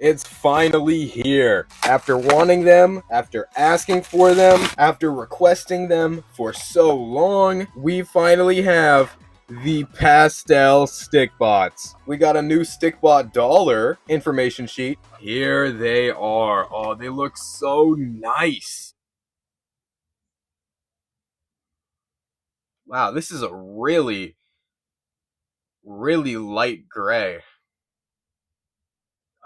It's finally here. After wanting them, after asking for them, after requesting them for so long, we finally have the Pastel Stikbots. We got a new Stikbot dollar information sheet. Here they are. Oh, they look so nice. Wow, this is a really, really light gray.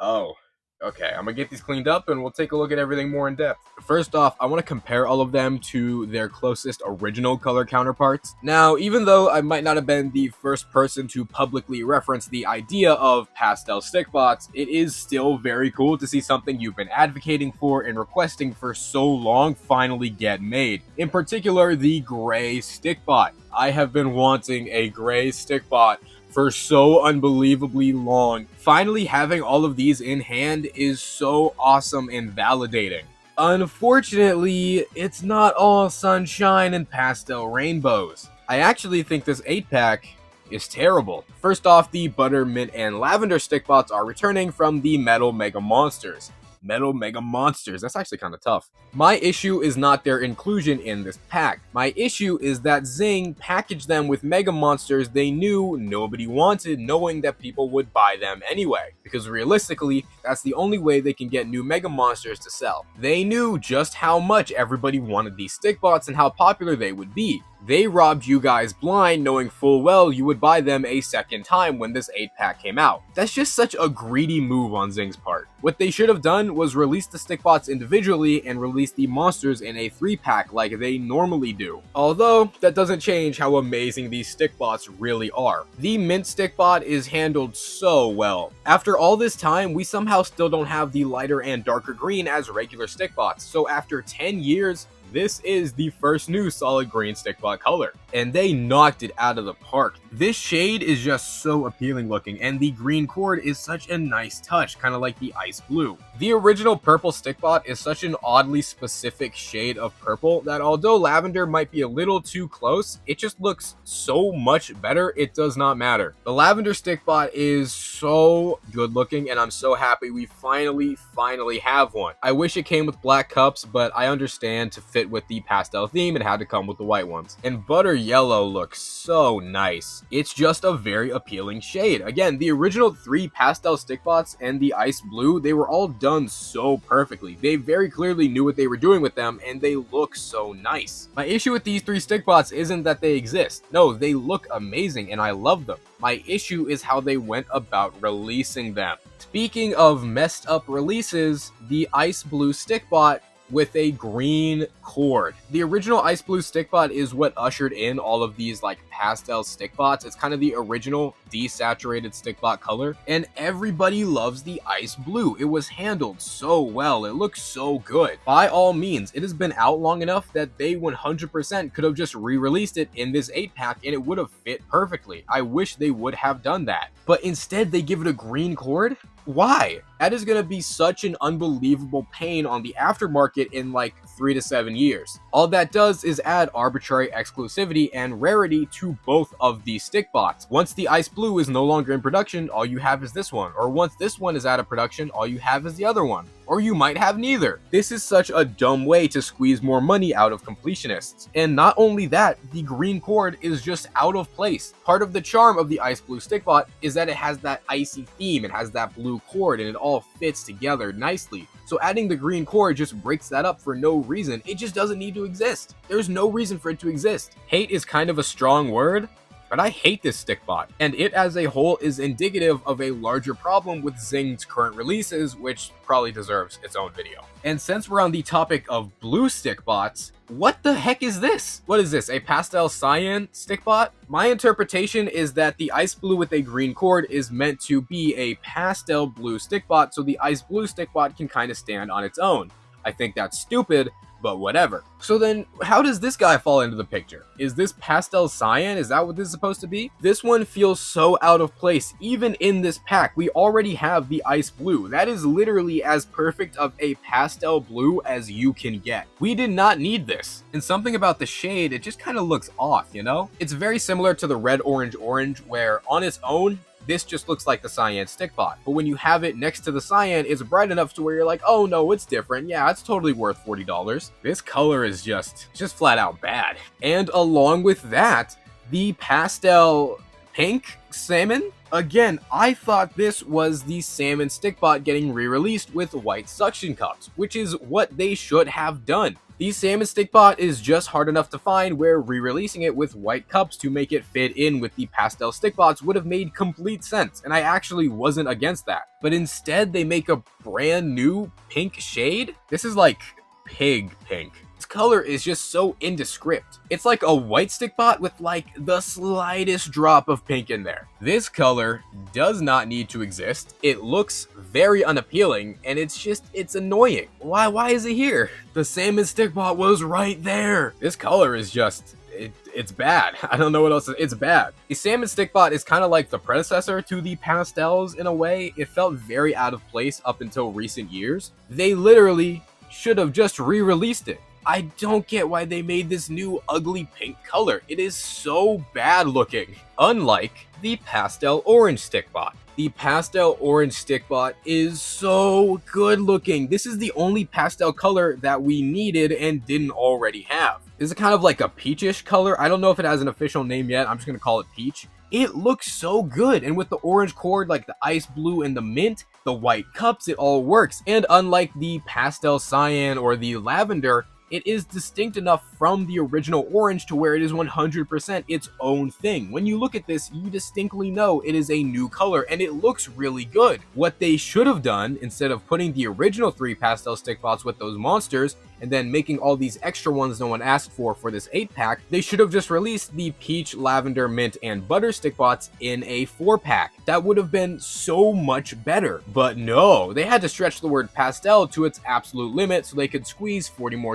Oh, okay. I'm gonna get these cleaned up and we'll take a look at everything more in depth. First off, I want to compare all of them to their closest original color counterparts. Now, even though I might not have been the first person to publicly reference the idea of pastel stickbots, it is still very cool to see something you've been advocating for and requesting for so long finally get made. In particular, the gray stickbot. I have been wanting a gray stickbot for so unbelievably long. Finally having all of these in hand is so awesome and validating. Unfortunately, it's not all sunshine and pastel rainbows. I actually think this 8-pack is terrible. First off, the butter, mint, and lavender stickbots are returning from the metal mega monsters. Metal Mega Monsters. That's actually kind of tough. My issue is not their inclusion in this pack. My issue is that Zing packaged them with Mega Monsters they knew nobody wanted, knowing that people would buy them anyway. Because realistically, that's the only way they can get new Mega Monsters to sell. They knew just how much everybody wanted these stickbots and how popular they would be. They robbed you guys blind, knowing full well you would buy them a second time when this 8-pack came out. That's just such a greedy move on Zing's part. What they should have done was release the stickbots individually and release the monsters in a 3-pack like they normally do. Although, that doesn't change how amazing these stickbots really are. The mint stickbot is handled so well. After all this time, we somehow still don't have the lighter and darker green as regular stickbots, so after 10 years, this is the first new solid green stickbot color, and they knocked it out of the park. This shade is just so appealing looking, and the green cord is such a nice touch, kind of like the ice blue. The original purple stickbot is such an oddly specific shade of purple that although lavender might be a little too close, it just looks so much better, it does not matter. The lavender stickbot is so good looking, and I'm so happy we finally have one. I wish it came with black cups, but I understand to fit with the pastel theme, it had to come with the white ones. And butter yellow looks so nice. It's just a very appealing shade. Again, the original 3 pastel stickbots and the ice blue, they were all done so perfectly. They very clearly knew what they were doing with them, and they look so nice. My issue with these 3 stickbots isn't that they exist. No, they look amazing and I love them. My issue is how they went about releasing them. Speaking of messed up releases, the ice blue stickbot with a green cord. The original ice blue stickbot is what ushered in all of these like pastel stickbots. It's kind of the original desaturated stickbot color, and everybody loves the ice blue. It was handled so well. It looks so good. By all means, it has been out long enough that they 100% could have just re-released it in this 8-pack and it would have fit perfectly. I wish they would have done that. But instead they give it a green cord? Why? That is going to be such an unbelievable pain on the aftermarket in like 3 to 7 years. All that does is add arbitrary exclusivity and rarity to both of these stickbots. Once the ice blue is no longer in production, all you have is this one. Or once this one is out of production, all you have is the other one. Or you might have neither. This is such a dumb way to squeeze more money out of completionists. And not only that, the green cord is just out of place. Part of the charm of the ice blue stickbot is that it has that icy theme, it has that blue cord, and it all fits together nicely. So adding the green cord just breaks that up for no reason. It just doesn't need to exist. There's no reason for it to exist. Hate is kind of a strong word, but I hate this stickbot, and it as a whole is indicative of a larger problem with Zing's current releases, which probably deserves its own video. And since we're on the topic of blue stickbots, what the heck is this? What is this, a Pastel Cyan stickbot? My interpretation is that the ice blue with a green cord is meant to be a pastel blue stickbot, so the ice blue stickbot can kind of stand on its own. I think that's stupid, but whatever. So then, how does this guy fall into the picture? Is this Pastel Cyan? Is that what this is supposed to be? This one feels so out of place. Even in this pack, we already have the ice blue. That is literally as perfect of a pastel blue as you can get. We did not need this. And something about the shade, it just kind of looks off, you know? It's very similar to the red orange orange, where on its own, this just looks like the Cyan Stikbot. But when you have it next to the Cyan, it's bright enough to where you're like, oh no, it's different. Yeah, it's totally worth $40. This color is just flat out bad. And along with that, the pastel pink salmon. Again, I thought this was the salmon Stikbot getting re-released with white suction cups, which is what they should have done. The salmon Stikbot is just hard enough to find where re-releasing it with white cups to make it fit in with the pastel Stikbots would have made complete sense, and I actually wasn't against that. But instead, they make a brand new pink shade. This is like pig pink. This color is just so indescript. It's like a white Stikbot with like the slightest drop of pink in there. This color does not need to exist. It looks very unappealing, and it's annoying. Why is it here? The salmon Stikbot was right there. This color is just, it's bad. I don't know what else. It's bad. The salmon Stikbot is kind of like the predecessor to the pastels in a way. It felt very out of place up until recent years. They literally should have just re-released it. I don't get why they made this new ugly pink color. It is so bad looking. Unlike the pastel orange Stikbot. The pastel orange Stikbot is so good looking. This is the only pastel color that we needed and didn't already have. This is kind of like a peachish color. I don't know if it has an official name yet. I'm just going to call it peach. It looks so good, and with the orange cord, like the ice blue and the mint, the white cups, it all works. And unlike the pastel cyan or the lavender, it is distinct enough from the original orange to where it is 100% its own thing. When you look at this, you distinctly know it is a new color, and it looks really good. What they should have done, instead of putting the original 3 pastel Stikbots with those monsters, and then making all these extra ones no one asked for this 8-pack, they should have just released the peach, lavender, mint, and butter Stikbots in a 4-pack. That would have been so much better. But no, they had to stretch the word pastel to its absolute limit so they could squeeze $40 more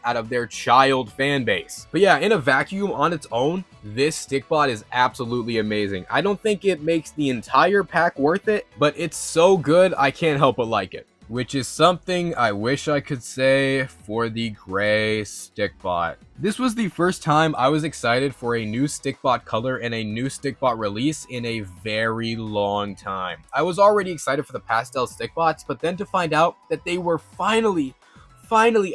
out of their child fan base. But yeah, in a vacuum on its own, this Stikbot is absolutely amazing. I don't think it makes the entire pack worth it, but it's so good I can't help but like it. Which is something I wish I could say for the gray Stikbot. This was the first time I was excited for a new Stikbot color and a new Stikbot release in a very long time. I was already excited for the pastel Stikbots, but then to find out that they were finally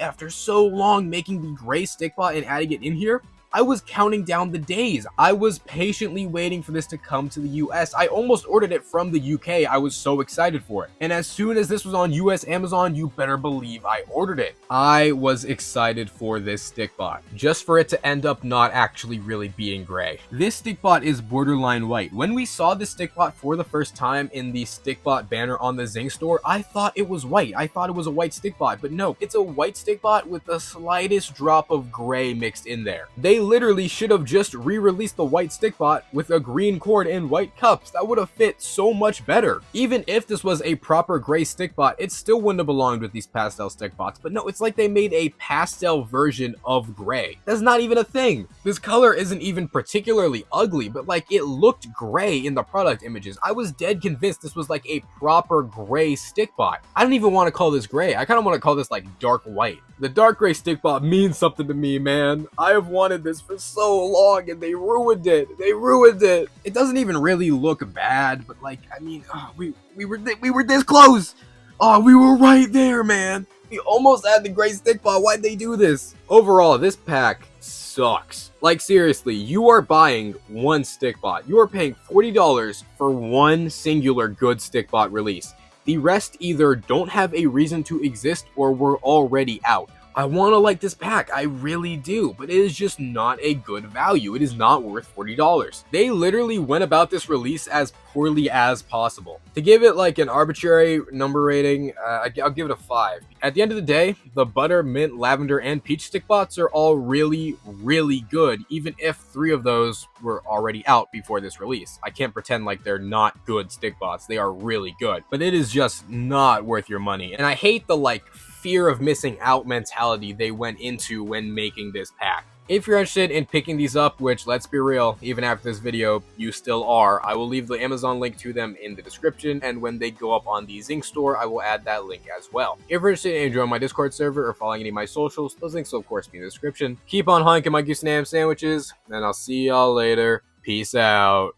after so long making the gray Stikbot and adding it in here, I was counting down the days. I was patiently waiting for this to come to the US. I almost ordered it from the UK. I was so excited for it. And as soon as this was on US Amazon, you better believe I ordered it. I was excited for this Stikbot, just for it to end up not actually really being gray. This Stikbot is borderline white. When we saw this Stikbot for the first time in the Stikbot banner on the Zing store, I thought it was white. I thought it was a white Stikbot, but no, it's a white Stikbot with the slightest drop of gray mixed in there. They literally should have just re-released the white Stikbot with a green cord and white cups. That would have fit so much better. Even if this was a proper gray Stikbot, it still wouldn't have belonged with these pastel Stikbots. But no, it's like they made a pastel version of gray. That's not even a thing. This color isn't even particularly ugly, but like it looked gray in the product images. I was dead convinced this was like a proper gray Stikbot. I don't even want to call this gray. I kind of want to call this like dark white. The dark gray Stikbot means something to me, man. I have wanted this for so long, and they ruined it. They ruined it. It doesn't even really look bad, but like, I mean, we were this close. Oh, we were right there, man. We almost had the gray Stikbot. Why'd they do this? Overall, this pack sucks. Like seriously, you are buying one Stikbot. You are paying $40 for one singular good Stikbot release. The rest either don't have a reason to exist or were already out. I want to like this pack, I really do, but it is just not a good value. It is not worth $40. They literally went about this release as poorly as possible. To give it like an arbitrary number rating, I'll give it a 5. At the end of the day, the butter, mint, lavender, and peach Stikbots are all really, really good, even if 3 of those were already out before this release. I can't pretend like they're not good Stikbots. They are really good, but it is just not worth your money. And I hate the like fear of missing out mentality they went into when making this pack. If you're interested in picking these up, which let's be real, even after this video, you still are, I will leave the Amazon link to them in the description, and when they go up on the Zing store, I will add that link as well. If you're interested in joining my Discord server or following any of my socials, those links will of course be in the description. Keep on hunking my goose and ham sandwiches, and I'll see y'all later. Peace out.